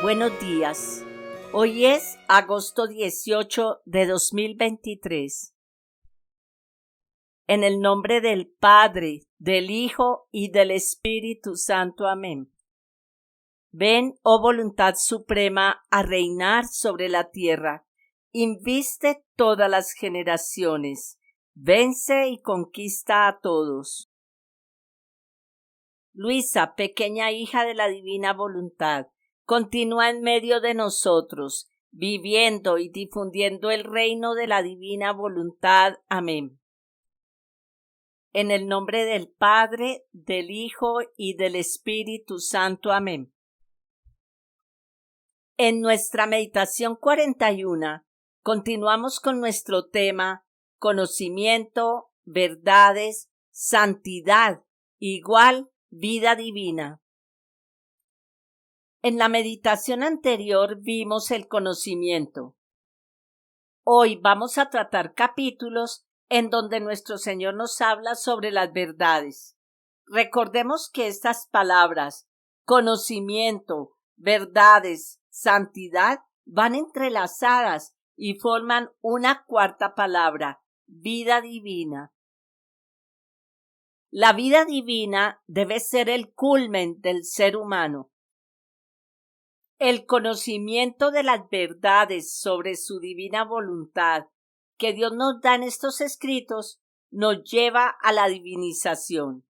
Buenos días. Hoy es agosto 18 de 2023. En el nombre del Padre, del Hijo y del Espíritu Santo. Amén. Ven, oh voluntad suprema, a reinar sobre la tierra. Inviste todas las generaciones. Vence y conquista a todos. Luisa, pequeña hija de la divina voluntad, continúa en medio de nosotros, viviendo y difundiendo el reino de la divina voluntad. Amén. En el nombre del Padre, del Hijo y del Espíritu Santo. Amén. En nuestra meditación 41, continuamos con nuestro tema conocimiento, verdades, santidad, igual vida divina. En la meditación anterior vimos el conocimiento. Hoy vamos a tratar capítulos en donde nuestro Señor nos habla sobre las verdades. Recordemos que estas palabras, conocimiento, verdades, santidad, van entrelazadas y forman una cuarta palabra, vida divina. La vida divina debe ser el culmen del ser humano. El conocimiento de las verdades sobre su divina voluntad que Dios nos da en estos escritos nos lleva a la divinización.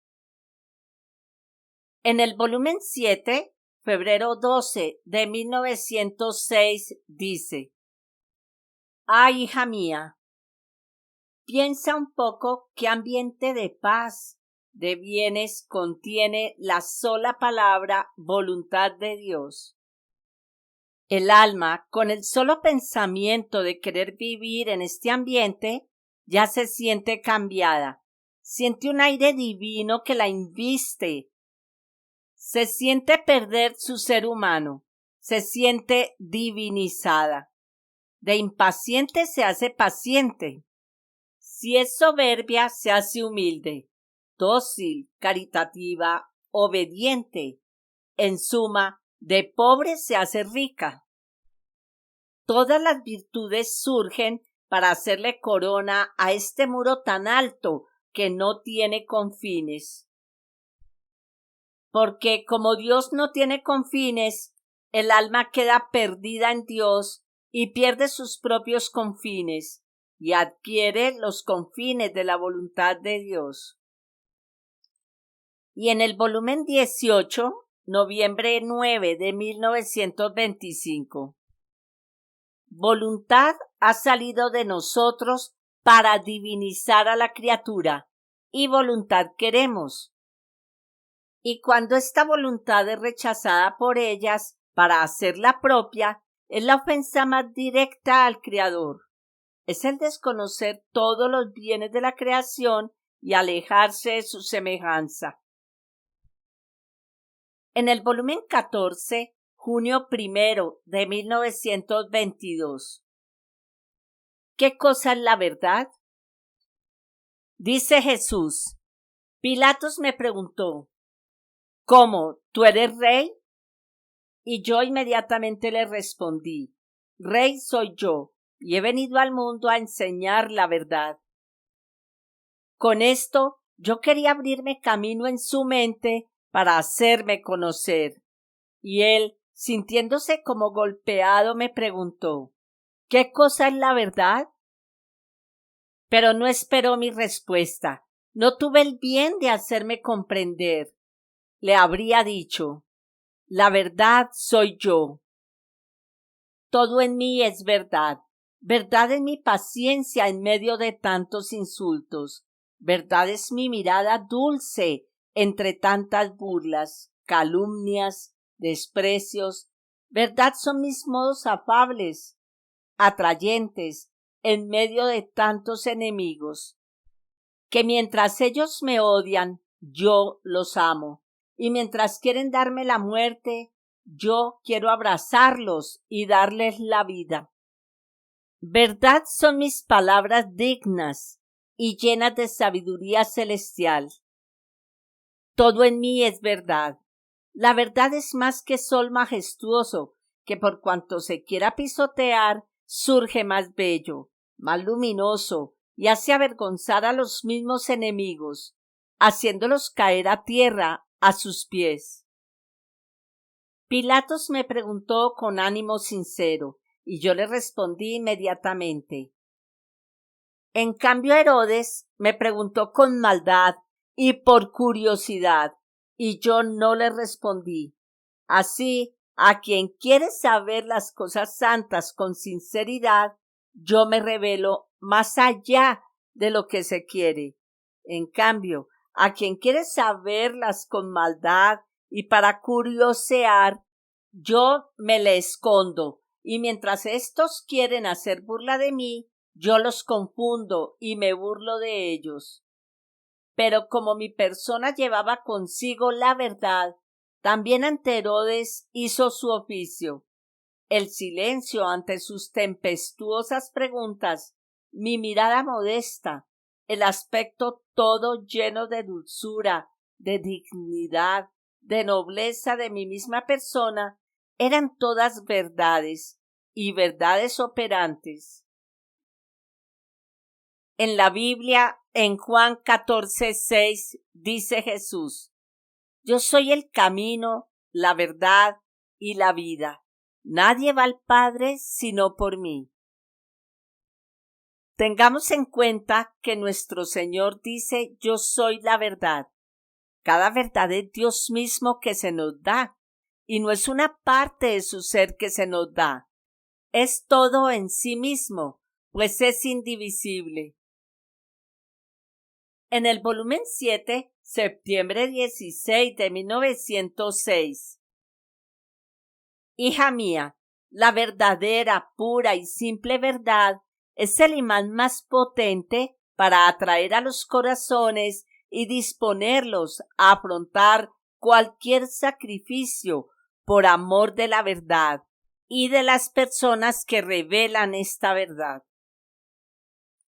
En el volumen 7, febrero 12 de 1906, dice: hija mía, piensa un poco qué ambiente de paz, de bienes contiene la sola palabra voluntad de Dios. El alma, con el solo pensamiento de querer vivir en este ambiente, ya se siente cambiada, siente un aire divino que la inviste, se siente perder su ser humano, se siente divinizada. De impaciente se hace paciente. Si es soberbia, se hace humilde, dócil, caritativa, obediente. En suma, de pobre se hace rica. Todas las virtudes surgen para hacerle corona a este muro tan alto que no tiene confines. Porque como Dios no tiene confines, el alma queda perdida en Dios y pierde sus propios confines y adquiere los confines de la voluntad de Dios. Y en el volumen 18, noviembre 9 de 1925, voluntad ha salido de nosotros para divinizar a la criatura, y voluntad queremos. Y cuando esta voluntad es rechazada por ellas para hacerla propia, es la ofensa más directa al Creador. Es el desconocer todos los bienes de la creación y alejarse de su semejanza. En el volumen 14, junio 1 de 1922. ¿Qué cosa es la verdad? Dice Jesús: Pilatos me preguntó: ¿cómo? ¿Tú eres rey? Y yo inmediatamente le respondí: Rey soy yo, y he venido al mundo a enseñar la verdad. Con esto yo quería abrirme camino en su mente para hacerme conocer. Y él, sintiéndose como golpeado, me preguntó: ¿qué cosa es la verdad? Pero no esperó mi respuesta. No tuve el bien de hacerme comprender. Le habría dicho: la verdad soy yo. Todo en mí es verdad. Verdad es mi paciencia en medio de tantos insultos. Verdad es mi mirada dulce entre tantas burlas, calumnias, desprecios. Verdad son mis modos afables, atrayentes, en medio de tantos enemigos. Que mientras ellos me odian, yo los amo. Y mientras quieren darme la muerte, yo quiero abrazarlos y darles la vida. Verdad son mis palabras dignas y llenas de sabiduría celestial. Todo en mí es verdad. La verdad es más que sol majestuoso que por cuanto se quiera pisotear, surge más bello, más luminoso, y hace avergonzar a los mismos enemigos, haciéndolos caer a tierra a sus pies. Pilatos me preguntó con ánimo sincero, y yo le respondí inmediatamente. En cambio, Herodes me preguntó con maldad y por curiosidad, y yo no le respondí. Así, a quien quiere saber las cosas santas con sinceridad, yo me revelo más allá de lo que se quiere. En cambio, a quien quiere saberlas con maldad y para curiosear, yo me le escondo, y mientras éstos quieren hacer burla de mí, yo los confundo y me burlo de ellos. Pero como mi persona llevaba consigo la verdad, también ante Herodes hizo su oficio. El silencio ante sus tempestuosas preguntas, mi mirada modesta, el aspecto todo lleno de dulzura, de dignidad, de nobleza de mi misma persona, eran todas verdades, y verdades operantes. En la Biblia, en Juan 14:6, dice Jesús: Yo soy el camino, la verdad y la vida. Nadie va al Padre sino por mí. Tengamos en cuenta que nuestro Señor dice: Yo soy la verdad. Cada verdad es Dios mismo que se nos da, y no es una parte de su ser que se nos da. Es todo en sí mismo, pues es indivisible. En el volumen 7, septiembre 16 de 1906. Hija mía, la verdadera, pura y simple verdad es el imán más potente para atraer a los corazones y disponerlos a afrontar cualquier sacrificio por amor de la verdad y de las personas que revelan esta verdad.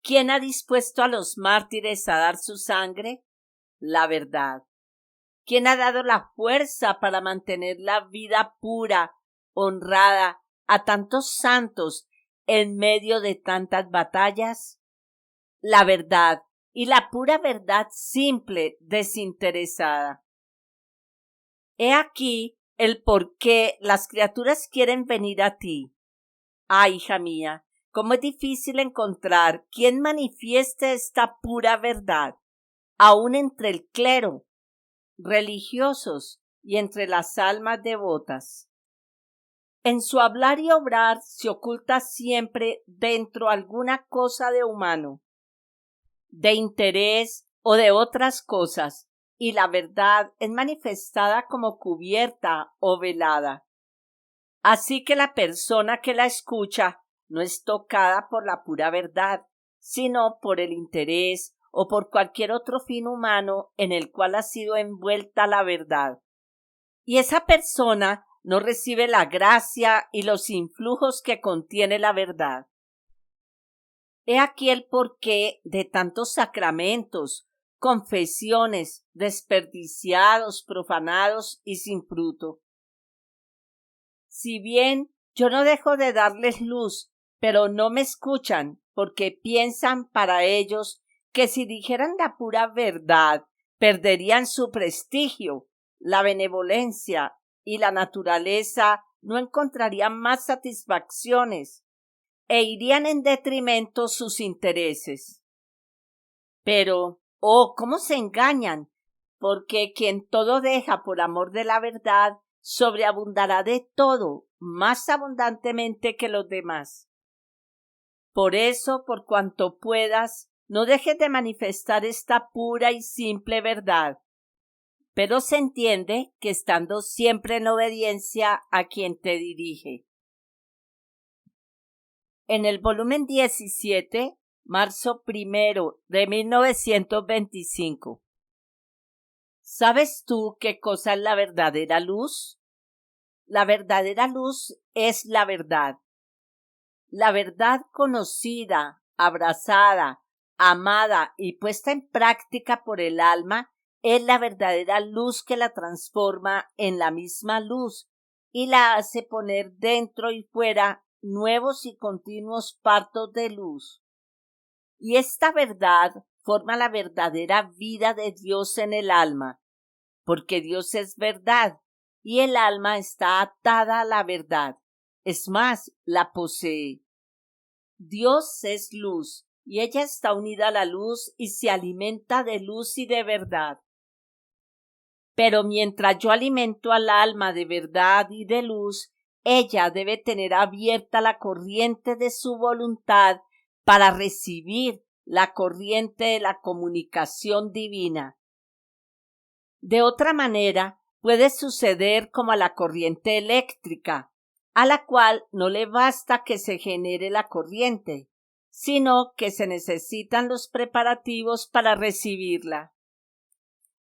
¿Quién ha dispuesto a los mártires a dar su sangre? La verdad. ¿Quién ha dado la fuerza para mantener la vida pura, honrada, a tantos santos en medio de tantas batallas? La verdad, y la pura verdad simple, desinteresada. He aquí el por qué las criaturas quieren venir a ti. Ah, hija mía, cómo es difícil encontrar quien manifieste esta pura verdad, aun entre el clero, religiosos y entre las almas devotas. En su hablar y obrar se oculta siempre dentro alguna cosa de humano, de interés o de otras cosas, y la verdad es manifestada como cubierta o velada. Así que la persona que la escucha no es tocada por la pura verdad, sino por el interés o por cualquier otro fin humano en el cual ha sido envuelta la verdad. Y esa persona no recibe la gracia y los influjos que contiene la verdad. He aquí el porqué de tantos sacramentos, confesiones, desperdiciados, profanados y sin fruto. Si bien yo no dejo de darles luz, pero no me escuchan, porque piensan para ellos que si dijeran la pura verdad, perderían su prestigio, la benevolencia y la naturaleza no encontrarían más satisfacciones e irían en detrimento sus intereses. Pero, oh, cómo se engañan, porque quien todo deja por amor de la verdad, sobreabundará de todo, más abundantemente que los demás. Por eso, por cuanto puedas, no dejes de manifestar esta pura y simple verdad, pero se entiende que estando siempre en obediencia a quien te dirige. En el volumen 17, marzo 1 de 1925. ¿Sabes tú qué cosa es la verdadera luz? La verdadera luz es la verdad. La verdad conocida, abrazada, amada y puesta en práctica por el alma es la verdadera luz que la transforma en la misma luz y la hace poner dentro y fuera nuevos y continuos partos de luz. Y esta verdad forma la verdadera vida de Dios en el alma, porque Dios es verdad y el alma está atada a la verdad. Es más, la posee. Dios es luz y ella está unida a la luz y se alimenta de luz y de verdad. Pero mientras yo alimento al alma de verdad y de luz, ella debe tener abierta la corriente de su voluntad para recibir la corriente de la comunicación divina. De otra manera, puede suceder como a la corriente eléctrica, a la cual no le basta que se genere la corriente, sino que se necesitan los preparativos para recibirla.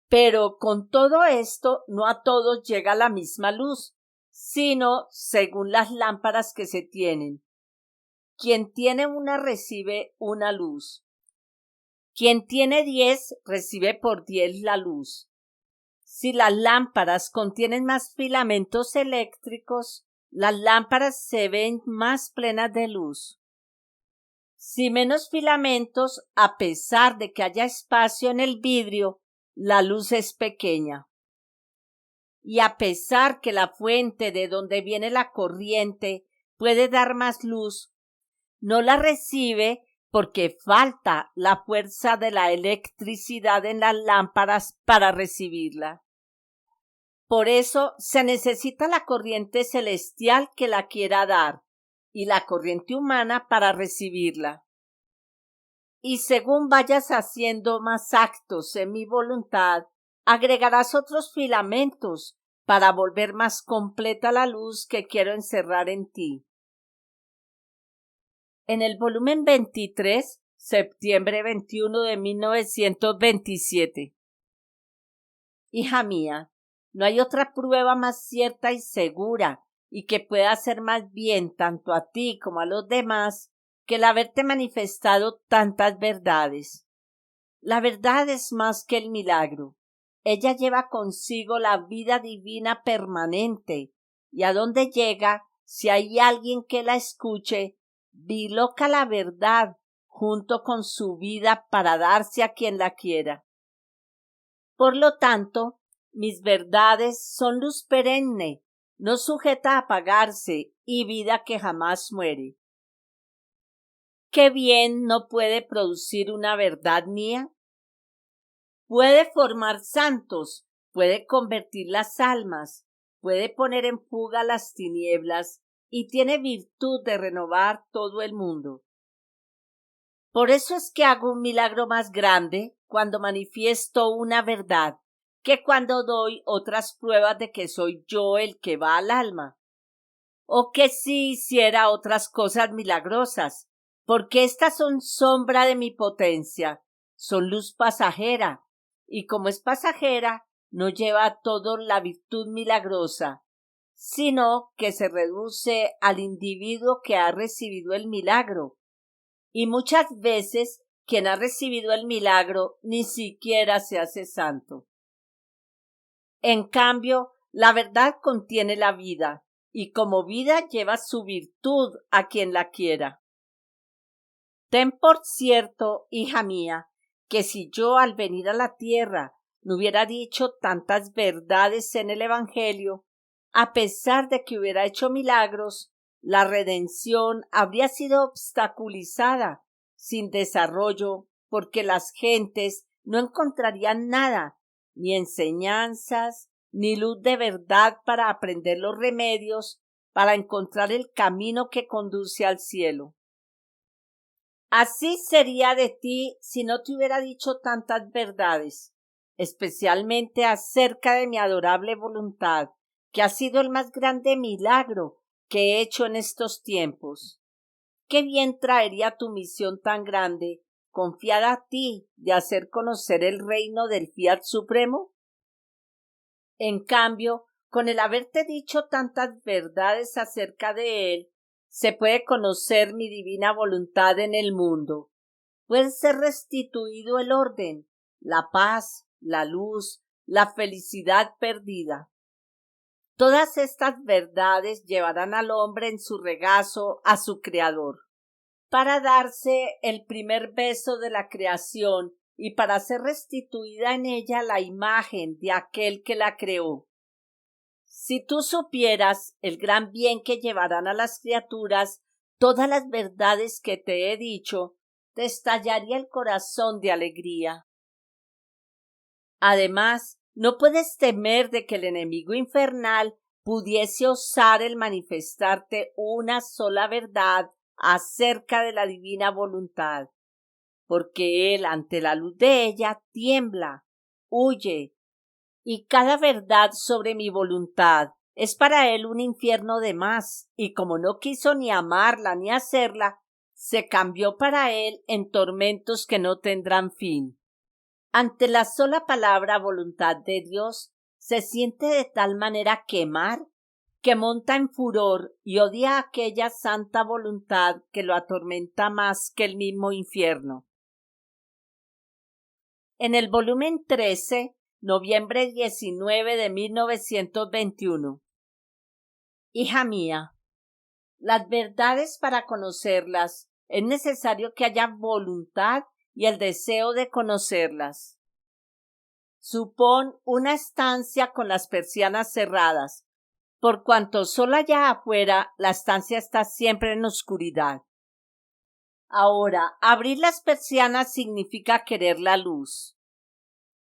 Pero con todo esto, no a todos llega la misma luz, sino según las lámparas que se tienen. Quien tiene una recibe una luz. Quien tiene 10 recibe por 10 la luz. Si las lámparas contienen más filamentos eléctricos, las lámparas se ven más plenas de luz. Si menos filamentos, a pesar de que haya espacio en el vidrio, la luz es pequeña. Y a pesar que la fuente de donde viene la corriente puede dar más luz, no la recibe porque falta la fuerza de la electricidad en las lámparas para recibirla. Por eso se necesita la corriente celestial que la quiera dar y la corriente humana para recibirla. Y según vayas haciendo más actos en mi voluntad, agregarás otros filamentos para volver más completa la luz que quiero encerrar en ti. En el volumen 23, septiembre 21 de 1927. Hija mía, no hay otra prueba más cierta y segura y que pueda hacer más bien tanto a ti como a los demás que el haberte manifestado tantas verdades. La verdad es más que el milagro. Ella lleva consigo la vida divina permanente y a donde llega, si hay alguien que la escuche, biloca la verdad junto con su vida para darse a quien la quiera. Por lo tanto, mis verdades son luz perenne, no sujeta a apagarse y vida que jamás muere. ¿Qué bien no puede producir una verdad mía? Puede formar santos, puede convertir las almas, puede poner en fuga las tinieblas y tiene virtud de renovar todo el mundo. Por eso es que hago un milagro más grande cuando manifiesto una verdad que cuando doy otras pruebas de que soy yo el que va al alma. O que si hiciera otras cosas milagrosas, porque estas son sombra de mi potencia, son luz pasajera, y como es pasajera, no lleva todo la virtud milagrosa, sino que se reduce al individuo que ha recibido el milagro. Y muchas veces quien ha recibido el milagro ni siquiera se hace santo. En cambio, la verdad contiene la vida, y como vida lleva su virtud a quien la quiera. Ten por cierto, hija mía, que si yo al venir a la tierra no hubiera dicho tantas verdades en el Evangelio, a pesar de que hubiera hecho milagros, la redención habría sido obstaculizada, sin desarrollo, porque las gentes no encontrarían nada, ni enseñanzas, ni luz de verdad para aprender los remedios, para encontrar el camino que conduce al cielo. Así sería de ti si no te hubiera dicho tantas verdades, especialmente acerca de mi adorable voluntad, que ha sido el más grande milagro que he hecho en estos tiempos. Qué bien traería tu misión tan grande, confiada a ti, de hacer conocer el reino del Fiat Supremo. En cambio, con el haberte dicho tantas verdades acerca de él, se puede conocer mi divina voluntad en el mundo. Puede ser restituido el orden, la paz, la luz, la felicidad perdida. Todas estas verdades llevarán al hombre en su regazo a su Creador, para darse el primer beso de la creación y para ser restituida en ella la imagen de aquel que la creó. Si tú supieras el gran bien que llevarán a las criaturas todas las verdades que te he dicho, te estallaría el corazón de alegría. Además, no puedes temer de que el enemigo infernal pudiese osar el manifestarte una sola verdad acerca de la divina voluntad, porque él ante la luz de ella tiembla, huye, y cada verdad sobre mi voluntad es para él un infierno de más, y como no quiso ni amarla ni hacerla, se cambió para él en tormentos que no tendrán fin. Ante la sola palabra voluntad de Dios, se siente de tal manera quemar que monta en furor y odia aquella santa voluntad que lo atormenta más que el mismo infierno. En el volumen 13, noviembre 19 de 1921. Hija mía, las verdades para conocerlas es necesario que haya voluntad y el deseo de conocerlas. Supón una estancia con las persianas cerradas, por cuanto solo allá afuera la estancia está siempre en oscuridad. Ahora, abrir las persianas significa querer la luz.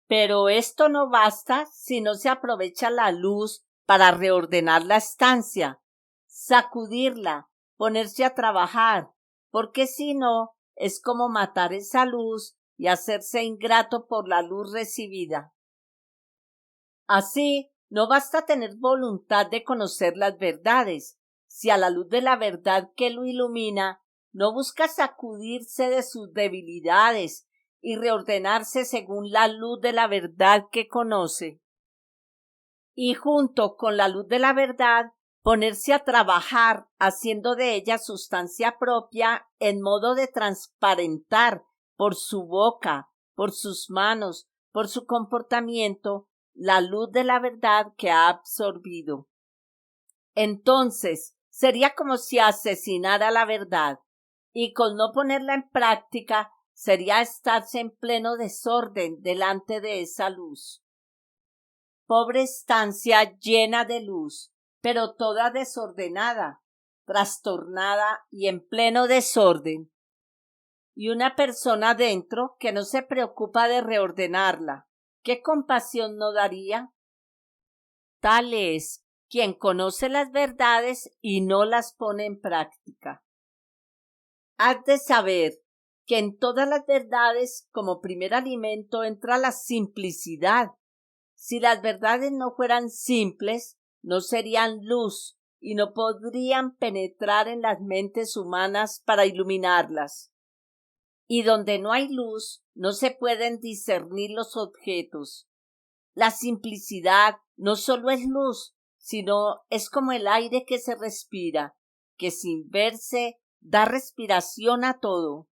Pero esto no basta si no se aprovecha la luz para reordenar la estancia, sacudirla, ponerse a trabajar, porque si no, es como matar esa luz y hacerse ingrato por la luz recibida. Así, no basta tener voluntad de conocer las verdades, si a la luz de la verdad que lo ilumina, no busca sacudirse de sus debilidades y reordenarse según la luz de la verdad que conoce. Y junto con la luz de la verdad, ponerse a trabajar, haciendo de ella sustancia propia en modo de transparentar por su boca, por sus manos, por su comportamiento, la luz de la verdad que ha absorbido. Entonces, sería como si asesinara la verdad, y con no ponerla en práctica, sería estarse en pleno desorden delante de esa luz. Pobre estancia llena de luz, pero toda desordenada, trastornada y en pleno desorden. Y una persona dentro que no se preocupa de reordenarla. ¿Qué compasión no daría? Tal es quien conoce las verdades y no las pone en práctica. Has de saber que en todas las verdades como primer alimento entra la simplicidad. Si las verdades no fueran simples, no serían luz y no podrían penetrar en las mentes humanas para iluminarlas. Y donde no hay luz, no se pueden discernir los objetos. La simplicidad no solo es luz, sino es como el aire que se respira, que sin verse da respiración a todo.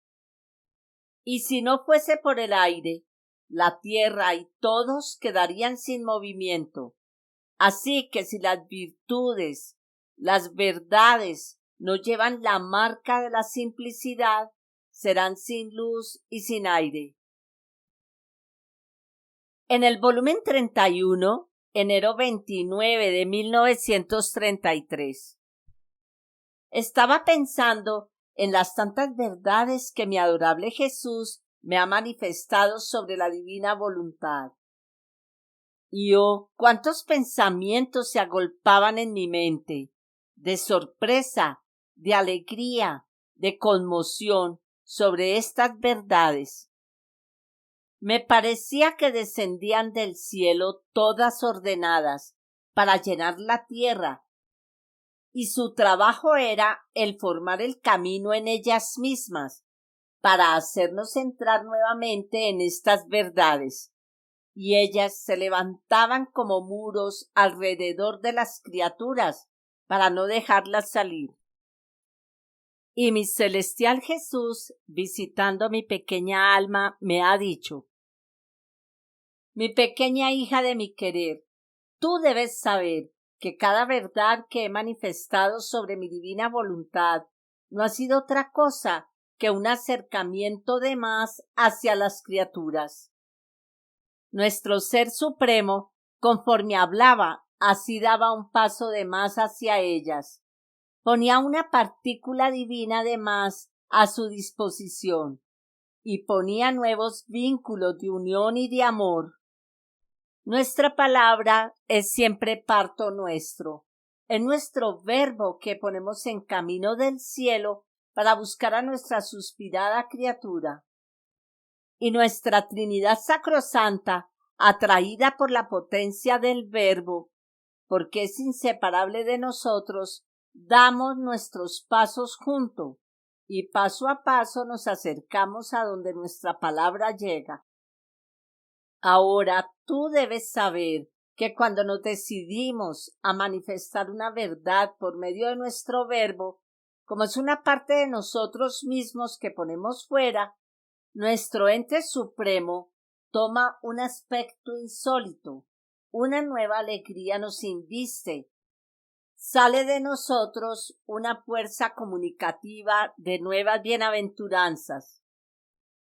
Y si no fuese por el aire, la tierra y todos quedarían sin movimiento. Así que si las virtudes, las verdades no llevan la marca de la simplicidad, serán sin luz y sin aire. En el volumen 31, enero 29 de 1933. Estaba pensando en las tantas verdades que mi adorable Jesús me ha manifestado sobre la divina voluntad. Y oh, cuántos pensamientos se agolpaban en mi mente, de sorpresa, de alegría, de conmoción sobre estas verdades. Me parecía que descendían del cielo todas ordenadas para llenar la tierra, y su trabajo era el formar el camino en ellas mismas, para hacernos entrar nuevamente en estas verdades. Y ellas se levantaban como muros alrededor de las criaturas para no dejarlas salir. Y mi celestial Jesús, visitando mi pequeña alma, me ha dicho: mi pequeña hija de mi querer, tú debes saber que cada verdad que he manifestado sobre mi divina voluntad no ha sido otra cosa que un acercamiento de más hacia las criaturas. Nuestro Ser Supremo, conforme hablaba, así daba un paso de más hacia ellas. Ponía una partícula divina de más a su disposición y ponía nuevos vínculos de unión y de amor. Nuestra palabra es siempre parto nuestro. Es nuestro verbo que ponemos en camino del cielo para buscar a nuestra suspirada criatura. Y nuestra Trinidad Sacrosanta, atraída por la potencia del verbo, porque es inseparable de nosotros, damos nuestros pasos juntos y paso a paso nos acercamos a donde nuestra palabra llega. Ahora tú debes saber que cuando nos decidimos a manifestar una verdad por medio de nuestro verbo, como es una parte de nosotros mismos que ponemos fuera, nuestro ente supremo toma un aspecto insólito, una nueva alegría nos inviste, sale de nosotros una fuerza comunicativa de nuevas bienaventuranzas.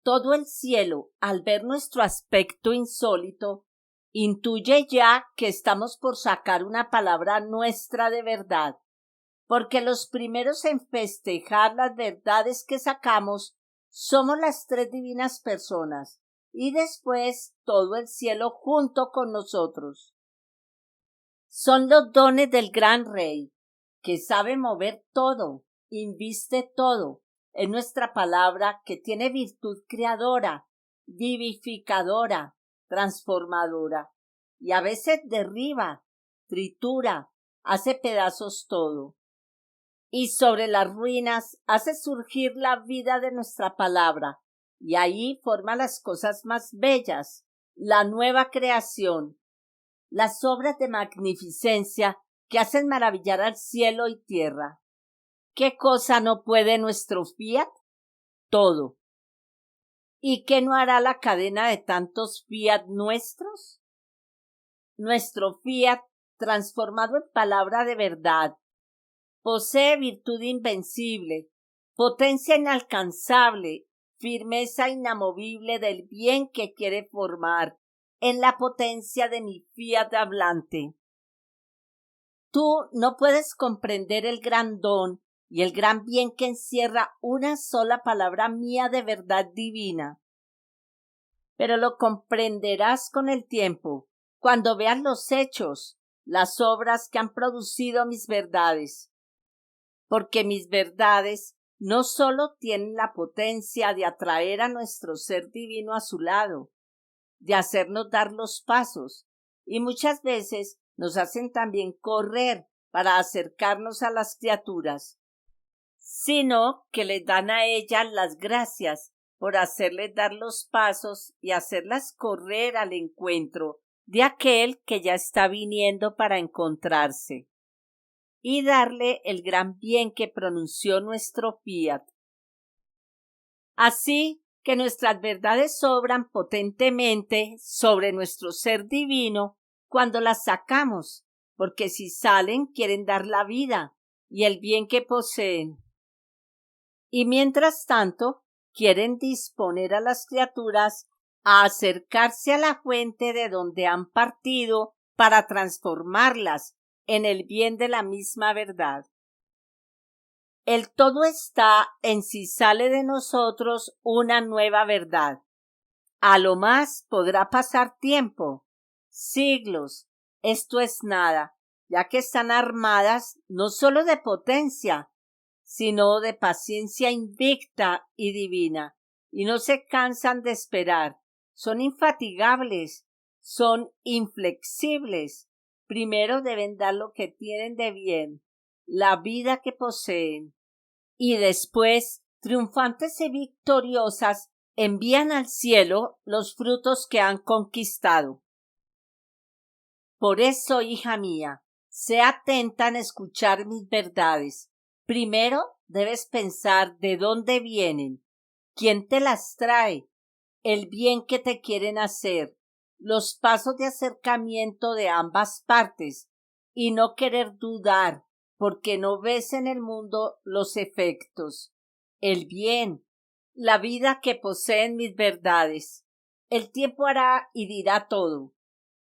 Todo el cielo, al ver nuestro aspecto insólito, intuye ya que estamos por sacar una palabra nuestra de verdad, porque los primeros en festejar las verdades que sacamos somos las tres divinas personas, y después todo el cielo junto con nosotros. Son los dones del gran Rey, que sabe mover todo, inviste todo, es nuestra palabra que tiene virtud creadora, vivificadora, transformadora, y a veces derriba, tritura, hace pedazos todo. Y sobre las ruinas hace surgir la vida de nuestra palabra, y ahí forma las cosas más bellas, la nueva creación, las obras de magnificencia que hacen maravillar al cielo y tierra. ¿Qué cosa no puede nuestro fiat? Todo. ¿Y qué no hará la cadena de tantos fiat nuestros? Nuestro fiat, transformado en palabra de verdad, posee virtud invencible, potencia inalcanzable, firmeza inamovible del bien que quiere formar en la potencia de mi fiat hablante. Tú no puedes comprender el gran don y el gran bien que encierra una sola palabra mía de verdad divina. Pero lo comprenderás con el tiempo, cuando veas los hechos, las obras que han producido mis verdades. Porque mis verdades no sólo tienen la potencia de atraer a nuestro ser divino a su lado, de hacernos dar los pasos, y muchas veces nos hacen también correr para acercarnos a las criaturas, sino que les dan a ellas las gracias por hacerles dar los pasos y hacerlas correr al encuentro de aquel que ya está viniendo para encontrarse, y darle el gran bien que pronunció nuestro fiat. Así que nuestras verdades obran potentemente sobre nuestro ser divino cuando las sacamos, porque si salen quieren dar la vida y el bien que poseen. Y mientras tanto, quieren disponer a las criaturas a acercarse a la fuente de donde han partido para transformarlas en el bien de la misma verdad. El todo está en si sale de nosotros una nueva verdad. A lo más podrá pasar tiempo, siglos, esto es nada, ya que están armadas no sólo de potencia, sino de paciencia invicta y divina, y no se cansan de esperar, son infatigables, son inflexibles. Primero deben dar lo que tienen de bien, la vida que poseen, y después, triunfantes y victoriosas, envían al cielo los frutos que han conquistado. Por eso, hija mía, sé atenta en escuchar mis verdades. Primero debes pensar de dónde vienen, quién te las trae, el bien que te quieren hacer, los pasos de acercamiento de ambas partes, y no querer dudar, porque no ves en el mundo los efectos, el bien, la vida que poseen mis verdades. El tiempo hará y dirá todo.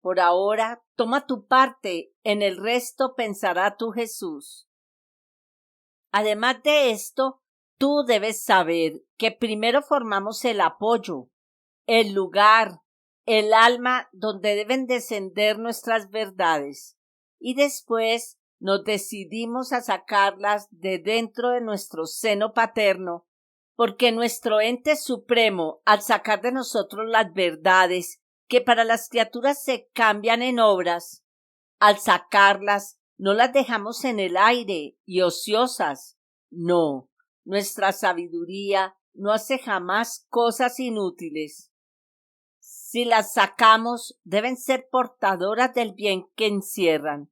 Por ahora, toma tu parte, en el resto pensará tu Jesús. Además de esto, tú debes saber que primero formamos el apoyo, el lugar, el alma donde deben descender nuestras verdades, y después nos decidimos a sacarlas de dentro de nuestro seno paterno, porque nuestro ente supremo, al sacar de nosotros las verdades que para las criaturas se cambian en obras, al sacarlas no las dejamos en el aire y ociosas. No, nuestra sabiduría no hace jamás cosas inútiles. Si las sacamos, deben ser portadoras del bien que encierran.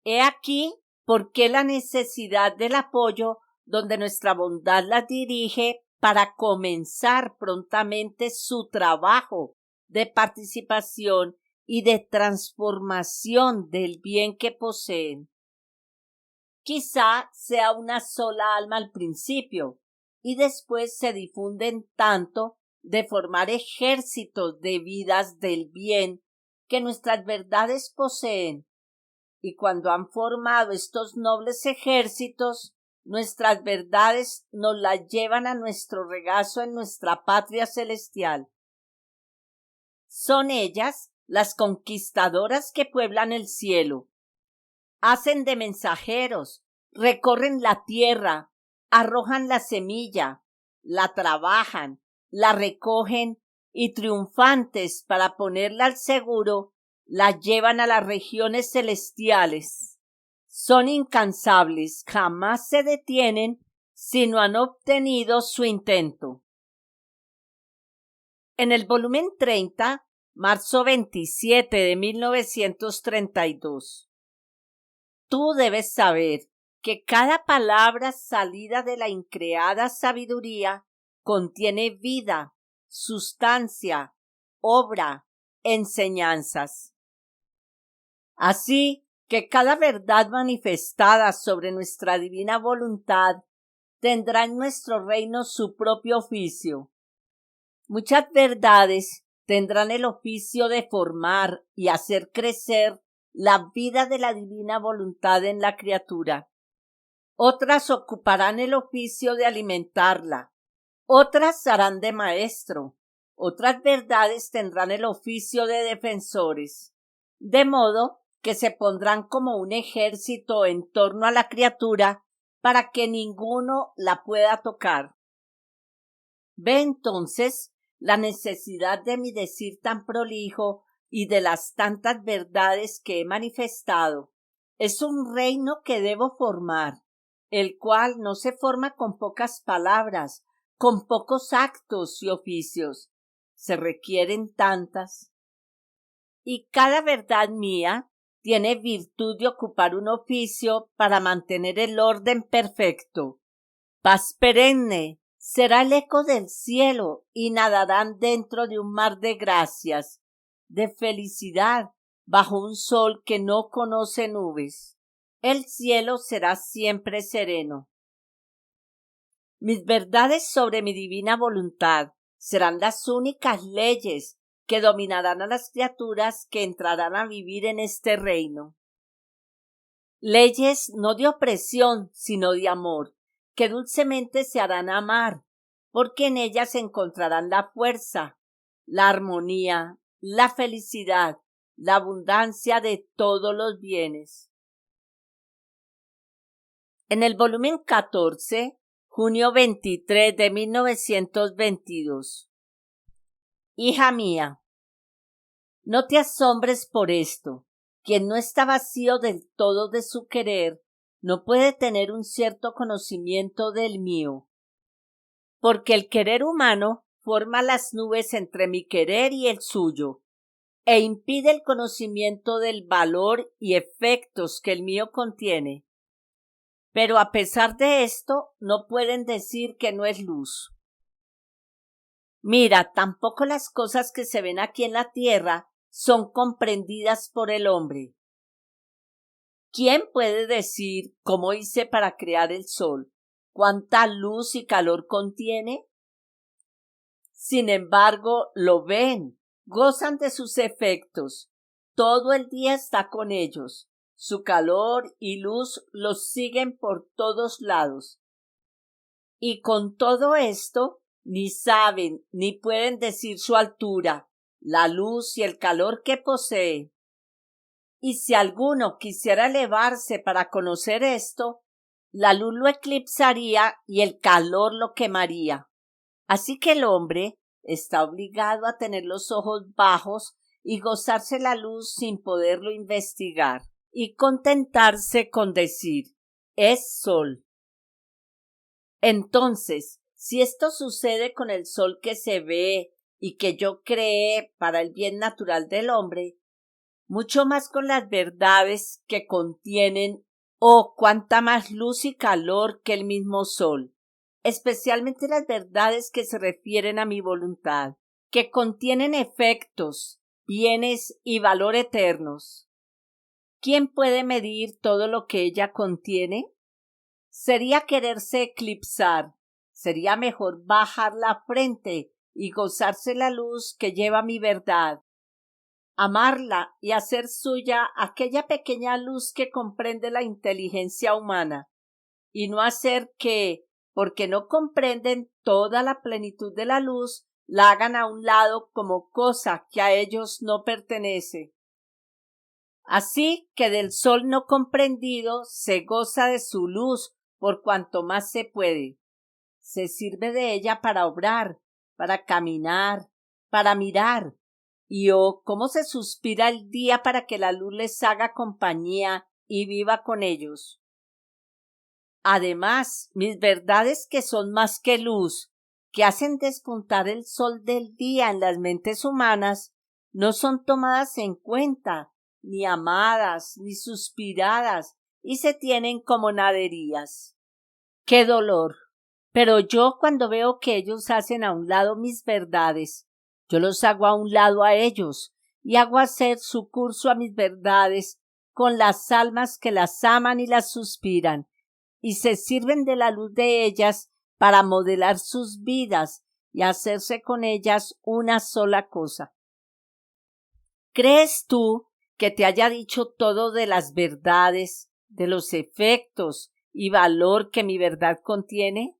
He aquí por qué la necesidad del apoyo donde nuestra bondad las dirige para comenzar prontamente su trabajo de participación y de transformación del bien que poseen. Quizá sea una sola alma al principio y después se difunden tanto de formar ejércitos de vidas del bien que nuestras verdades poseen, y cuando han formado estos nobles ejércitos, nuestras verdades nos las llevan a nuestro regazo en nuestra patria celestial. Son ellas las conquistadoras que pueblan el cielo. Hacen de mensajeros, recorren la tierra, arrojan la semilla, la trabajan, la recogen y triunfantes para ponerla al seguro, la llevan a las regiones celestiales. Son incansables, jamás se detienen si no han obtenido su intento. En el volumen 30, marzo 27 de 1932. Tú debes saber que cada palabra salida de la increada sabiduría contiene vida, sustancia, obra, enseñanzas. Así que cada verdad manifestada sobre nuestra divina voluntad tendrá en nuestro reino su propio oficio. Muchas verdades tendrán el oficio de formar y hacer crecer la vida de la divina voluntad en la criatura. Otras ocuparán el oficio de alimentarla. Otras harán de maestro. Otras verdades tendrán el oficio de defensores. De modo que se pondrán como un ejército en torno a la criatura para que ninguno la pueda tocar. Ve entonces la necesidad de mi decir tan prolijo y de las tantas verdades que he manifestado. Es un reino que debo formar, el cual no se forma con pocas palabras, con pocos actos y oficios. Se requieren tantas. Y cada verdad mía tiene virtud de ocupar un oficio para mantener el orden perfecto. Paz perenne será el eco del cielo y nadarán dentro de un mar de gracias, de felicidad, bajo un sol que no conoce nubes. El cielo será siempre sereno. Mis verdades sobre mi divina voluntad serán las únicas leyes que dominarán a las criaturas que entrarán a vivir en este reino. Leyes no de opresión, sino de amor, que dulcemente se harán amar, porque en ellas encontrarán la fuerza, la armonía, la felicidad, la abundancia de todos los bienes. En el volumen 14, junio 23 de 1922. Hija mía, no te asombres por esto. Quien no está vacío del todo de su querer, no puede tener un cierto conocimiento del mío. Porque el querer humano forma las nubes entre mi querer y el suyo, e impide el conocimiento del valor y efectos que el mío contiene. Pero a pesar de esto, no pueden decir que no es luz. Mira, tampoco las cosas que se ven aquí en la tierra son comprendidas por el hombre. ¿Quién puede decir cómo hice para crear el sol? ¿Cuánta luz y calor contiene? Sin embargo, lo ven, gozan de sus efectos. Todo el día está con ellos. Su calor y luz los siguen por todos lados. Y con todo esto, ni saben ni pueden decir su altura, la luz y el calor que posee. Y si alguno quisiera elevarse para conocer esto, la luz lo eclipsaría y el calor lo quemaría. Así que el hombre está obligado a tener los ojos bajos y gozarse la luz sin poderlo investigar, y contentarse con decir, es sol. Entonces, si esto sucede con el sol que se ve y que yo creé para el bien natural del hombre, mucho más con las verdades que contienen, cuánta más luz y calor que el mismo sol, especialmente las verdades que se refieren a mi voluntad, que contienen efectos, bienes y valor eternos. ¿Quién puede medir todo lo que ella contiene? Sería quererse eclipsar, sería mejor bajar la frente y gozarse la luz que lleva mi verdad, amarla y hacer suya aquella pequeña luz que comprende la inteligencia humana, y no hacer que, porque no comprenden toda la plenitud de la luz, la hagan a un lado como cosa que a ellos no pertenece. Así que del sol no comprendido se goza de su luz por cuanto más se puede. Se sirve de ella para obrar, para caminar, para mirar. Y cómo se suspira el día para que la luz les haga compañía y viva con ellos. Además, mis verdades que son más que luz, que hacen despuntar el sol del día en las mentes humanas, no son tomadas en cuenta, ni amadas, ni suspiradas, y se tienen como naderías. ¡Qué dolor! Pero yo cuando veo que ellos hacen a un lado mis verdades, yo los hago a un lado a ellos, y hago hacer su curso a mis verdades con las almas que las aman y las suspiran, y se sirven de la luz de ellas para modelar sus vidas y hacerse con ellas una sola cosa. ¿Crees tú que te haya dicho todo de las verdades, de los efectos y valor que mi verdad contiene?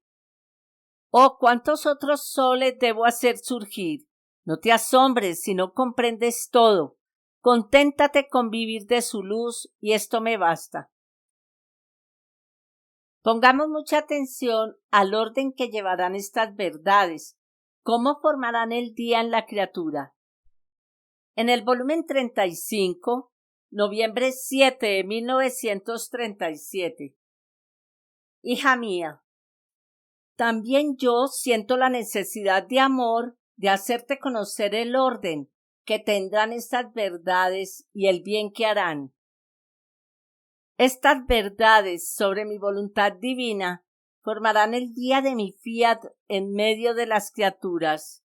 ¿Cuántos otros soles debo hacer surgir? No te asombres si no comprendes todo. Conténtate con vivir de su luz y esto me basta. Pongamos mucha atención al orden que llevarán estas verdades, cómo formarán el día en la criatura. En el volumen 35, noviembre 7 de 1937. Hija mía, también yo siento la necesidad de amor de hacerte conocer el orden que tendrán estas verdades y el bien que harán. Estas verdades sobre mi voluntad divina formarán el día de mi fiat en medio de las criaturas,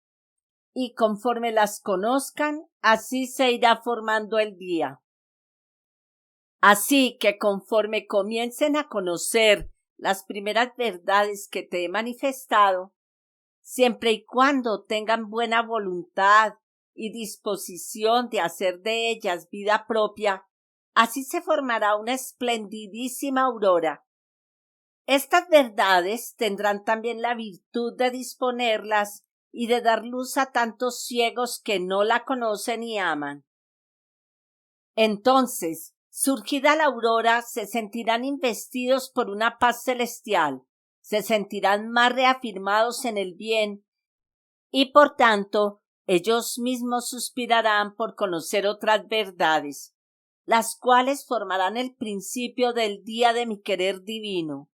y conforme las conozcan, así se irá formando el día. Así que conforme comiencen a conocer las primeras verdades que te he manifestado, siempre y cuando tengan buena voluntad y disposición de hacer de ellas vida propia, así se formará una esplendidísima aurora. Estas verdades tendrán también la virtud de disponerlas y de dar luz a tantos ciegos que no la conocen y aman. Entonces, surgida la aurora, se sentirán investidos por una paz celestial, se sentirán más reafirmados en el bien y, por tanto, ellos mismos suspirarán por conocer otras verdades, las cuales formarán el principio del día de mi querer divino.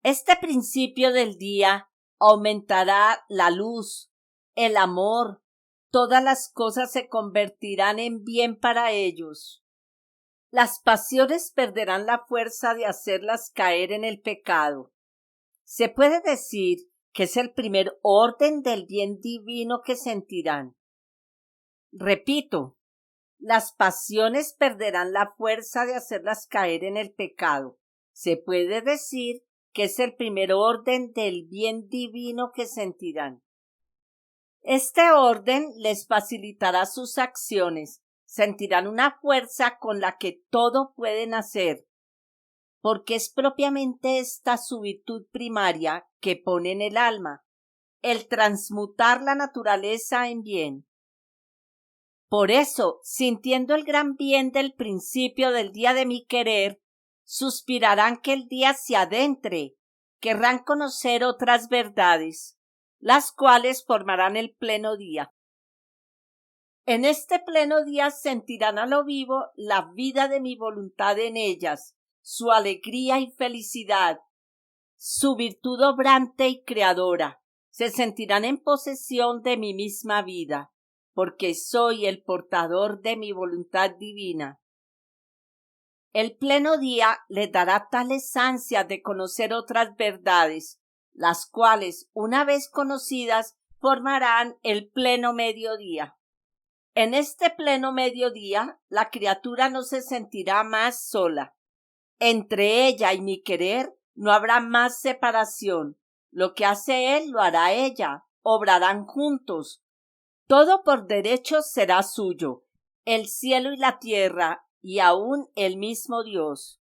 Este principio del día aumentará la luz, el amor, todas las cosas se convertirán en bien para ellos. Las pasiones perderán la fuerza de hacerlas caer en el pecado. Se puede decir que es el primer orden del bien divino que sentirán. Repito, Las pasiones perderán la fuerza de hacerlas caer en el pecado. Se puede decir que es el primer orden del bien divino que sentirán. Este orden les facilitará sus acciones. Sentirán una fuerza con la que todo pueden hacer, porque es propiamente esta su virtud primaria que pone en el alma, el transmutar la naturaleza en bien. Por eso, sintiendo el gran bien del principio del día de mi querer, suspirarán que el día se adentre, querrán conocer otras verdades, las cuales formarán el pleno día. En este pleno día sentirán a lo vivo la vida de mi voluntad en ellas, su alegría y felicidad, su virtud obrante y creadora. Se sentirán en posesión de mi misma vida, porque soy el portador de mi voluntad divina. El pleno día les dará tales ansias de conocer otras verdades, las cuales, una vez conocidas, formarán el pleno mediodía. En este pleno mediodía, la criatura no se sentirá más sola. Entre ella y mi querer no habrá más separación. Lo que hace él lo hará ella. Obrarán juntos. Todo por derecho será suyo, el cielo y la tierra, y aun el mismo Dios.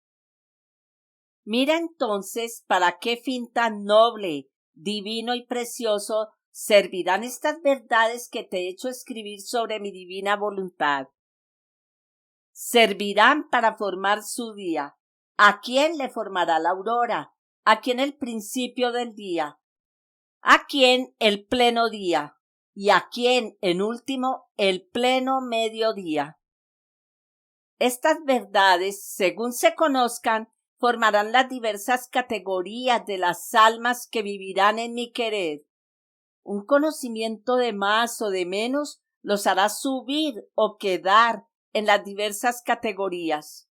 Mira entonces para qué fin tan noble, divino y precioso servirán estas verdades que te he hecho escribir sobre mi divina voluntad. Servirán para formar su día. ¿A quién le formará la aurora? ¿A quién el principio del día? ¿A quién el pleno día? ¿Y a quién, en último, el pleno mediodía? Estas verdades, según se conozcan, formarán las diversas categorías de las almas que vivirán en mi querer. Un conocimiento de más o de menos los hará subir o quedar en las diversas categorías.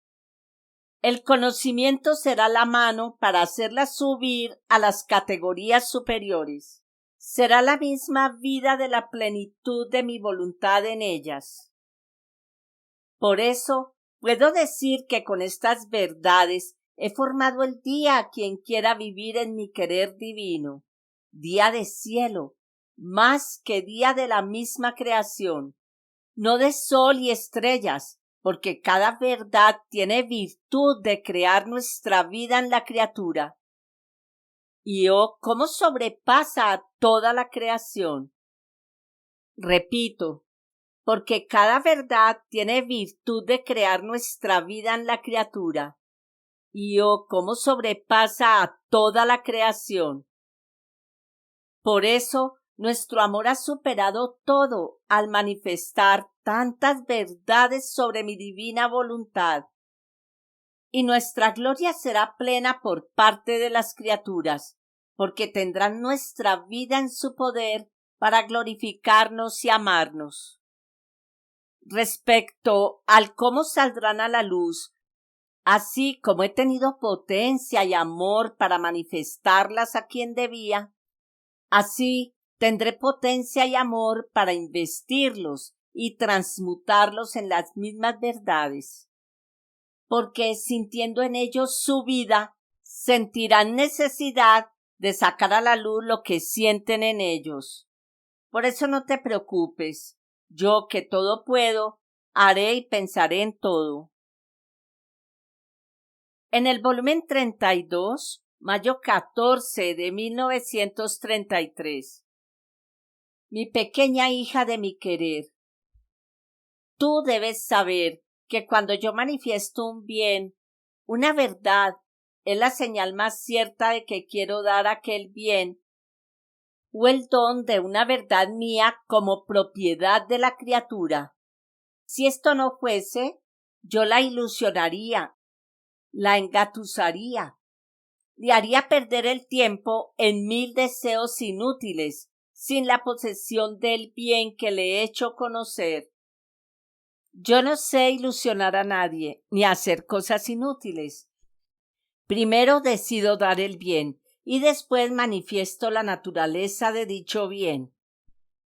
El conocimiento será la mano para hacerlas subir a las categorías superiores. Será la misma vida de la plenitud de mi voluntad en ellas. Por eso, puedo decir que con estas verdades he formado el día a quien quiera vivir en mi querer divino, día de cielo, más que día de la misma creación, no de sol y estrellas, porque cada verdad tiene virtud de crear nuestra vida en la criatura. Y oh, cómo sobrepasa a toda la creación. Repito, porque cada verdad tiene virtud de crear nuestra vida en la criatura. Y oh, cómo sobrepasa a toda la creación. Por eso, nuestro amor ha superado todo al manifestar tantas verdades sobre mi divina voluntad. Y nuestra gloria será plena por parte de las criaturas, porque tendrán nuestra vida en su poder para glorificarnos y amarnos. Respecto al cómo saldrán a la luz, así como he tenido potencia y amor para manifestarlas a quien debía, así tendré potencia y amor para investirlos y transmutarlos en las mismas verdades. Porque sintiendo en ellos su vida, sentirán necesidad de sacar a la luz lo que sienten en ellos. Por eso no te preocupes. Yo, que todo puedo, haré y pensaré en todo. En el volumen 32, mayo 14 de 1933. Mi pequeña hija de mi querer. Tú debes saber que cuando yo manifiesto un bien, una verdad, es la señal más cierta de que quiero dar aquel bien o el don de una verdad mía como propiedad de la criatura. Si esto no fuese, yo la ilusionaría, la engatusaría, le haría perder el tiempo en mil deseos inútiles, sin la posesión del bien que le he hecho conocer. Yo no sé ilusionar a nadie, ni hacer cosas inútiles. Primero decido dar el bien, y después manifiesto la naturaleza de dicho bien.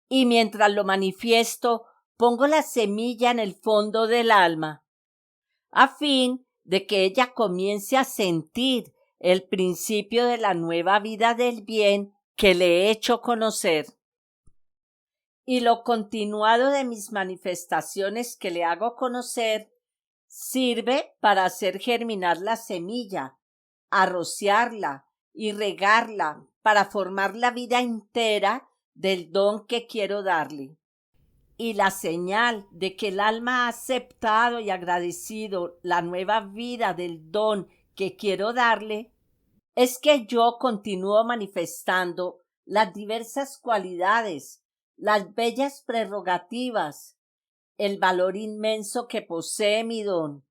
Y mientras lo manifiesto, pongo la semilla en el fondo del alma, a fin de que ella comience a sentir el principio de la nueva vida del bien que le he hecho conocer. Y lo continuado de mis manifestaciones que le hago conocer sirve para hacer germinar la semilla, a rociarla y regarla para formar la vida entera del don que quiero darle. Y la señal de que el alma ha aceptado y agradecido la nueva vida del don que quiero darle es que yo continúo manifestando las diversas cualidades, las bellas prerrogativas, el valor inmenso que posee mi don.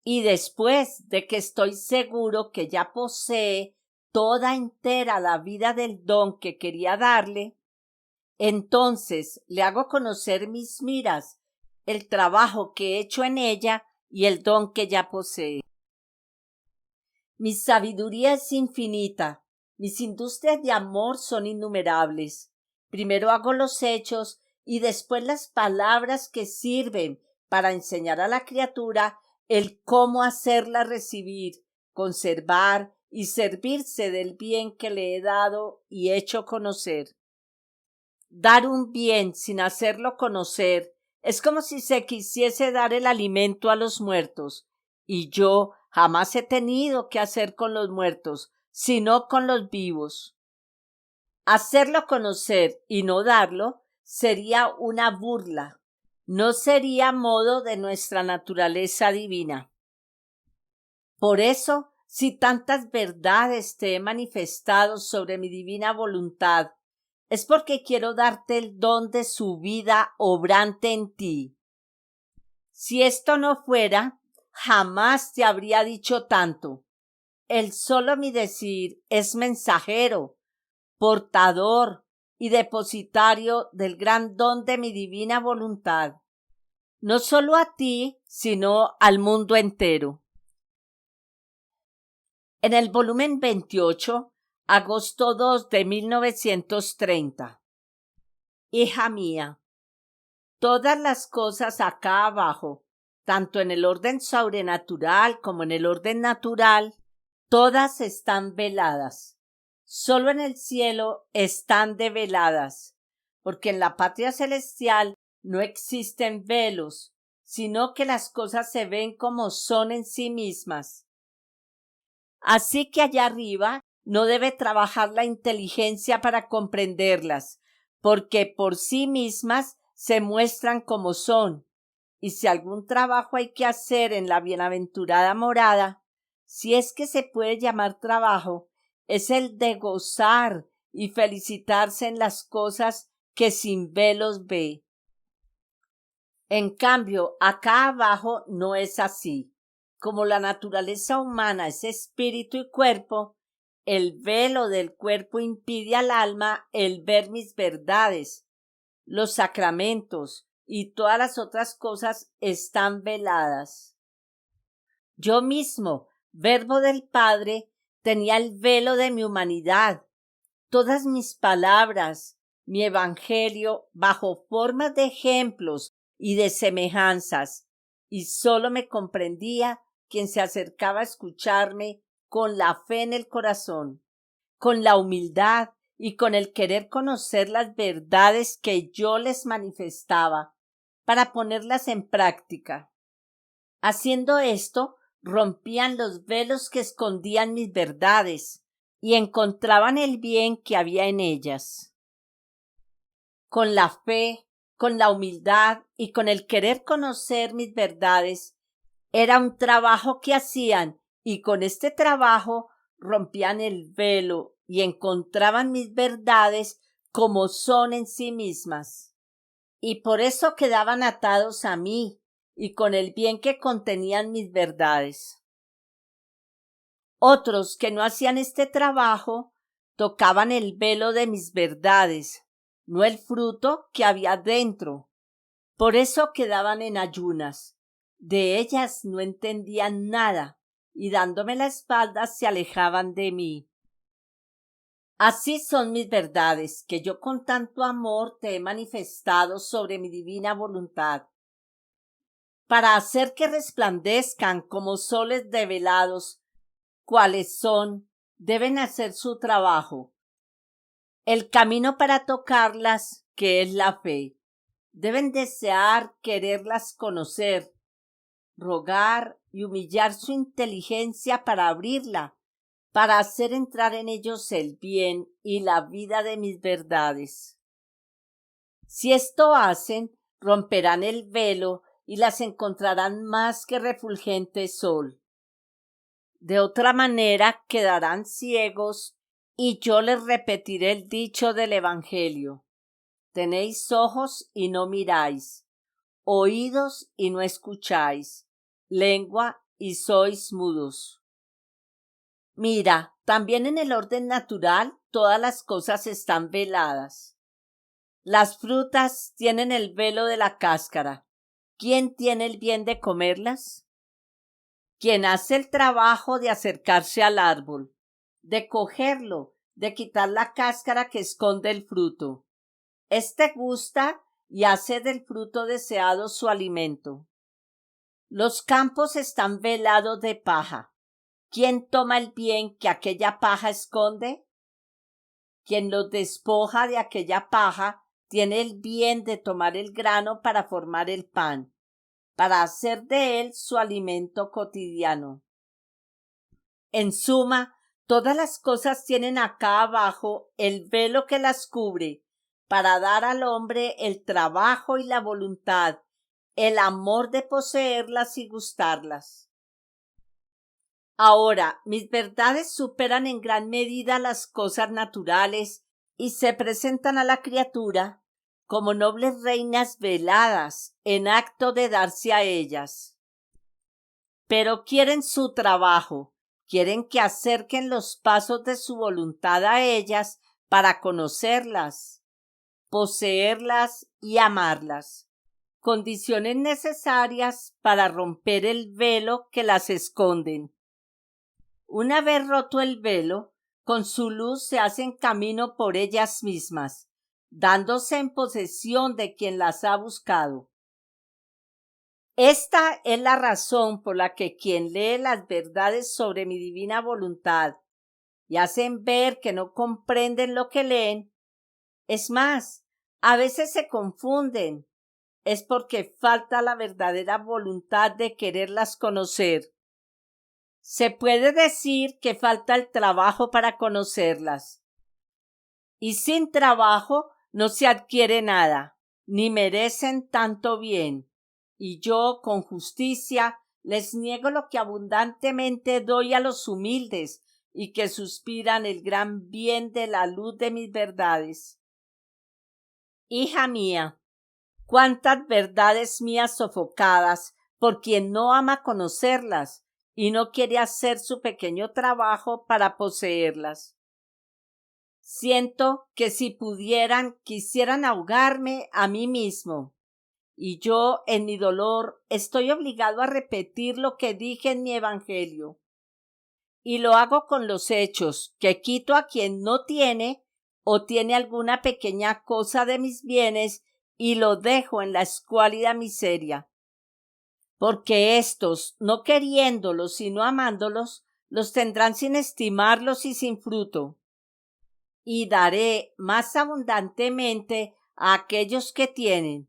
Y después de que estoy seguro que ya posee toda entera la vida del don que quería darle, entonces le hago conocer mis miras, el trabajo que he hecho en ella y el don que ya posee. Mi sabiduría es infinita, mis industrias de amor son innumerables. Primero hago los hechos y después las palabras que sirven para enseñar a la criatura el cómo hacerla recibir, conservar y servirse del bien que le he dado y hecho conocer. Dar un bien sin hacerlo conocer es como si se quisiese dar el alimento a los muertos, y yo jamás he tenido que hacer con los muertos, sino con los vivos. Hacerlo conocer y no darlo sería una burla, no sería modo de nuestra naturaleza divina. Por eso, si tantas verdades te he manifestado sobre mi divina voluntad, es porque quiero darte el don de su vida obrante en ti. Si esto no fuera, jamás te habría dicho tanto. El solo mi decir es mensajero, portador y depositario del gran don de mi divina voluntad, no solo a ti, sino al mundo entero. En el volumen 28, agosto 2 de 1930. Hija mía, todas las cosas acá abajo, tanto en el orden sobrenatural como en el orden natural, todas están veladas. Solo en el cielo están develadas, porque en la patria celestial no existen velos, sino que las cosas se ven como son en sí mismas. Así que allá arriba no debe trabajar la inteligencia para comprenderlas, porque por sí mismas se muestran como son, y si algún trabajo hay que hacer en la bienaventurada morada, si es que se puede llamar trabajo, es el de gozar y felicitarse en las cosas que sin velos ve. En cambio, acá abajo no es así. Como la naturaleza humana es espíritu y cuerpo, el velo del cuerpo impide al alma el ver mis verdades. Los sacramentos y todas las otras cosas están veladas. Yo mismo, Verbo del Padre, tenía el velo de mi humanidad. Todas mis palabras, mi evangelio, bajo formas de ejemplos y de semejanzas, y sólo me comprendía quien se acercaba a escucharme con la fe en el corazón, con la humildad y con el querer conocer las verdades que yo les manifestaba para ponerlas en práctica. Haciendo esto, rompían los velos que escondían mis verdades y encontraban el bien que había en ellas. Con la fe, con la humildad y con el querer conocer mis verdades, era un trabajo que hacían, y con este trabajo rompían el velo y encontraban mis verdades como son en sí mismas. Y por eso quedaban atados a mí y con el bien que contenían mis verdades. Otros que no hacían este trabajo tocaban el velo de mis verdades, no el fruto que había dentro. Por eso quedaban en ayunas. De ellas no entendían nada y dándome la espalda se alejaban de mí. Así son mis verdades, que yo con tanto amor te he manifestado sobre mi divina voluntad, para hacer que resplandezcan como soles develados, cuales son, deben hacer su trabajo. El camino para tocarlas, que es la fe, deben desear quererlas conocer, rogar y humillar su inteligencia para abrirla, para hacer entrar en ellos el bien y la vida de mis verdades. Si esto hacen, romperán el velo y las encontrarán más que refulgente sol. De otra manera quedarán ciegos y yo les repetiré el dicho del Evangelio. Tenéis ojos y no miráis, oídos y no escucháis, lengua y sois mudos. Mira, también en el orden natural todas las cosas están veladas. Las frutas tienen el velo de la cáscara. ¿Quién tiene el bien de comerlas? Quien hace el trabajo de acercarse al árbol, de cogerlo, de quitar la cáscara que esconde el fruto. Este gusta y hace del fruto deseado su alimento. Los campos están velados de paja. ¿Quién toma el bien que aquella paja esconde? Quien los despoja de aquella paja tiene el bien de tomar el grano para formar el pan, para hacer de él su alimento cotidiano. En suma, todas las cosas tienen acá abajo el velo que las cubre, para dar al hombre el trabajo y la voluntad, el amor de poseerlas y gustarlas. Ahora, mis verdades superan en gran medida las cosas naturales y se presentan a la criatura como nobles reinas veladas en acto de darse a ellas. Pero quieren su trabajo, quieren que acerquen los pasos de su voluntad a ellas para conocerlas, poseerlas y amarlas, condiciones necesarias para romper el velo que las esconden. Una vez roto el velo, con su luz se hacen camino por ellas mismas, dándose en posesión de quien las ha buscado. Esta es la razón por la que quien lee las verdades sobre mi divina voluntad y hacen ver que no comprenden lo que leen, es más, a veces se confunden, es porque falta la verdadera voluntad de quererlas conocer. Se puede decir que falta el trabajo para conocerlas. Y sin trabajo no se adquiere nada, ni merecen tanto bien. Y yo, con justicia, les niego lo que abundantemente doy a los humildes y que suspiran el gran bien de la luz de mis verdades. Hija mía, cuántas verdades mías sofocadas por quien no ama conocerlas y no quiere hacer su pequeño trabajo para poseerlas. Siento que si pudieran, quisieran ahogarme a mí mismo, y yo en mi dolor estoy obligado a repetir lo que dije en mi Evangelio. Y lo hago con los hechos, que quito a quien no tiene o tiene alguna pequeña cosa de mis bienes y lo dejo en la escuálida miseria. Porque éstos, no queriéndolos sino amándolos, los tendrán sin estimarlos y sin fruto. Y daré más abundantemente a aquellos que tienen,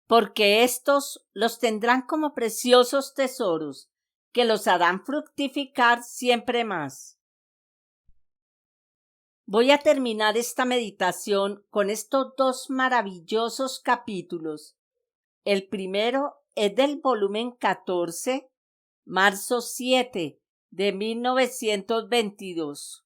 porque éstos los tendrán como preciosos tesoros, que los harán fructificar siempre más. Voy a terminar esta meditación con estos dos maravillosos capítulos. El primero es del volumen 14, marzo 7 de 1922.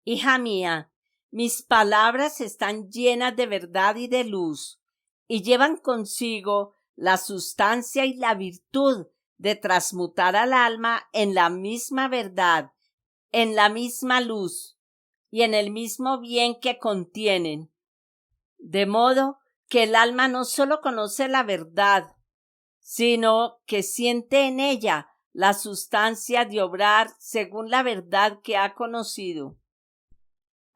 Hija mía, mis palabras están llenas de verdad y de luz, y llevan consigo la sustancia y la virtud de transmutar al alma en la misma verdad, en la misma luz y en el mismo bien que contienen. De modo que el alma no solo conoce la verdad, sino que siente en ella la sustancia de obrar según la verdad que ha conocido.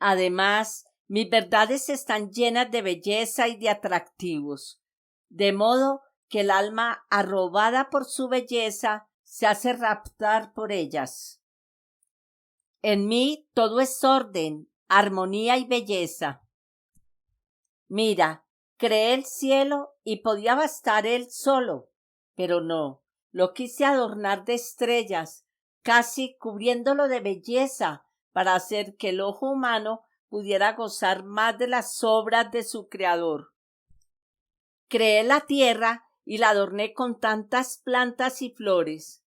Además, mis verdades están llenas de belleza y de atractivos, de modo que el alma, arrobada por su belleza, se hace raptar por ellas. En mí todo es orden, armonía y belleza. Mira, creé el cielo y podía bastar él solo, pero no, lo quise adornar de estrellas, casi cubriéndolo de belleza, para hacer que el ojo humano pudiera gozar más de las obras de su Creador. Creé la tierra y la adorné con tantas plantas y flores.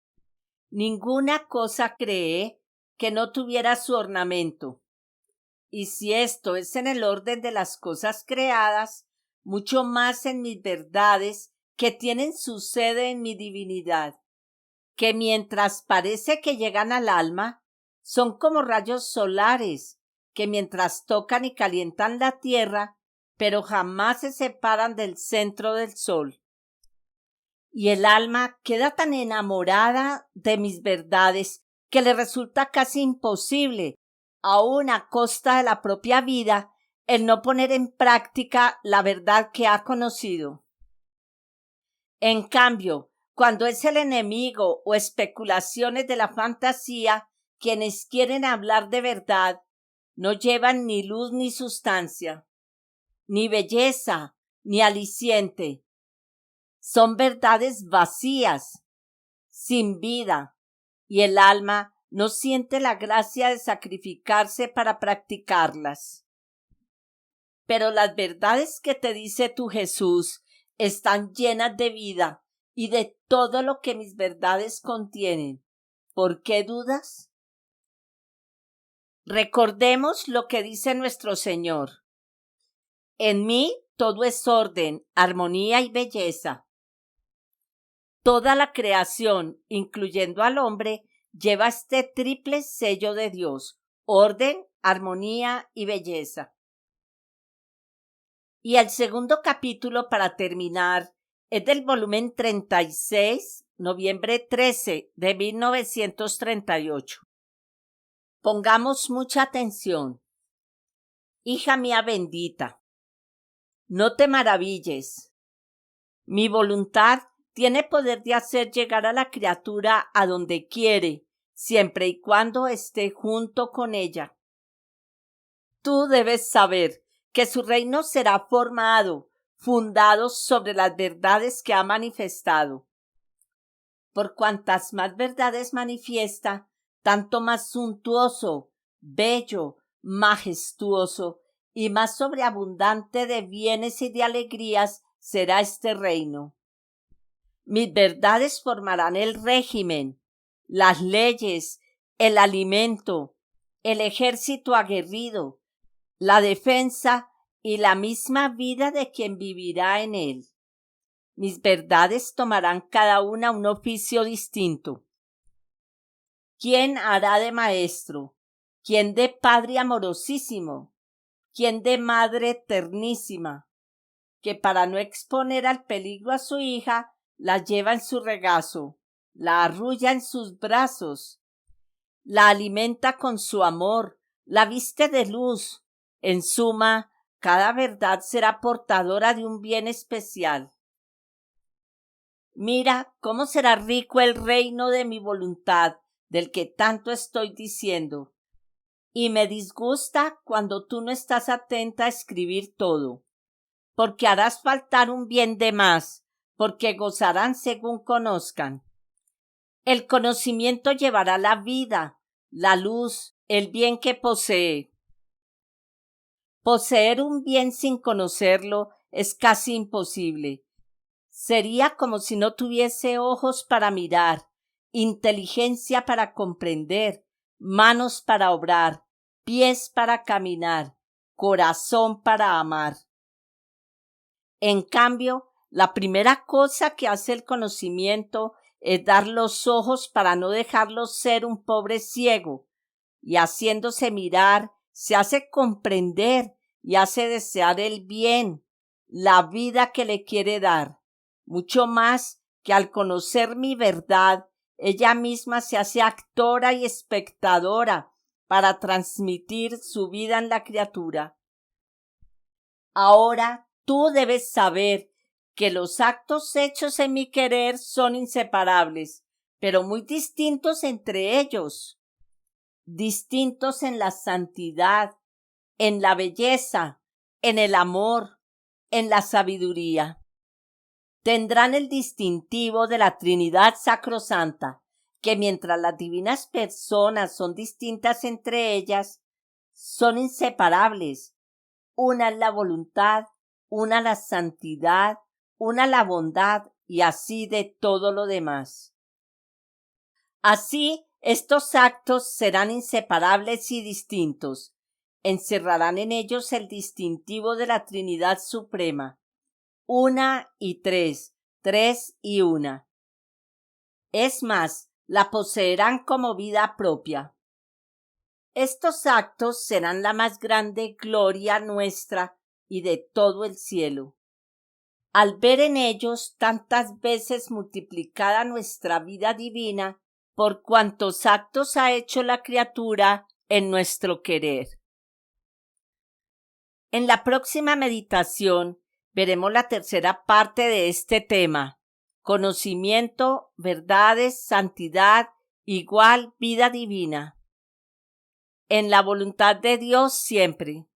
Ninguna cosa creé que no tuviera su ornamento. Y si esto es en el orden de las cosas creadas, mucho más en mis verdades que tienen su sede en mi divinidad, que mientras parece que llegan al alma, son como rayos solares, que mientras tocan y calientan la tierra, pero jamás se separan del centro del sol. Y el alma queda tan enamorada de mis verdades que le resulta casi imposible, aun a costa de la propia vida, el no poner en práctica la verdad que ha conocido. En cambio, cuando es el enemigo o especulaciones de la fantasía quienes quieren hablar de verdad, no llevan ni luz ni sustancia, ni belleza, ni aliciente. Son verdades vacías, sin vida, y el alma no siente la gracia de sacrificarse para practicarlas. Pero las verdades que te dice tu Jesús están llenas de vida y de todo lo que mis verdades contienen. ¿Por qué dudas? Recordemos lo que dice nuestro Señor. En mí todo es orden, armonía y belleza. Toda la creación, incluyendo al hombre, lleva este triple sello de Dios: orden, armonía y belleza. Y el segundo capítulo, para terminar, es del volumen 36, noviembre 13 de 1938. Pongamos mucha atención. Hija mía bendita, no te maravilles. Mi voluntad tiene poder de hacer llegar a la criatura a donde quiere, siempre y cuando esté junto con ella. Tú debes saber que su reino será fundado sobre las verdades que ha manifestado. Por cuantas más verdades manifiesta, tanto más suntuoso, bello, majestuoso y más sobreabundante de bienes y de alegrías será este reino. Mis verdades formarán el régimen, las leyes, el alimento, el ejército aguerrido, la defensa y la misma vida de quien vivirá en él. Mis verdades tomarán cada una un oficio distinto. ¿Quién hará de maestro? ¿Quién de padre amorosísimo? ¿Quién de madre ternísima? Que para no exponer al peligro a su hija, la lleva en su regazo, la arrulla en sus brazos, la alimenta con su amor, la viste de luz. En suma, cada verdad será portadora de un bien especial. Mira cómo será rico el reino de mi voluntad, del que tanto estoy diciendo. Y me disgusta cuando tú no estás atenta a escribir todo, porque harás faltar un bien de más, porque gozarán según conozcan. El conocimiento llevará la vida, la luz, el bien que posee. Poseer un bien sin conocerlo es casi imposible. Sería como si no tuviese ojos para mirar, inteligencia para comprender, manos para obrar, pies para caminar, corazón para amar. En cambio, la primera cosa que hace el conocimiento es dar los ojos para no dejarlo ser un pobre ciego, y haciéndose mirar, se hace comprender y hace desear el bien, la vida que le quiere dar, mucho más que al conocer mi verdad, ella misma se hace actora y espectadora para transmitir su vida en la criatura. Ahora tú debes saber que los actos hechos en mi querer son inseparables, pero muy distintos entre ellos, distintos en la santidad, en la belleza, en el amor, en la sabiduría. Tendrán el distintivo de la Trinidad Sacrosanta, que mientras las divinas personas son distintas entre ellas, son inseparables. Una es la voluntad, una la santidad, una la bondad y así de todo lo demás. Así, estos actos serán inseparables y distintos. Encerrarán en ellos el distintivo de la Trinidad Suprema. Una y tres, tres y una. Es más, la poseerán como vida propia. Estos actos serán la más grande gloria nuestra y de todo el cielo. Al ver en ellos tantas veces multiplicada nuestra vida divina, por cuantos actos ha hecho la criatura en nuestro querer. En la próxima meditación veremos la tercera parte de este tema: conocimiento, verdades, santidad, igual vida divina. En la voluntad de Dios siempre.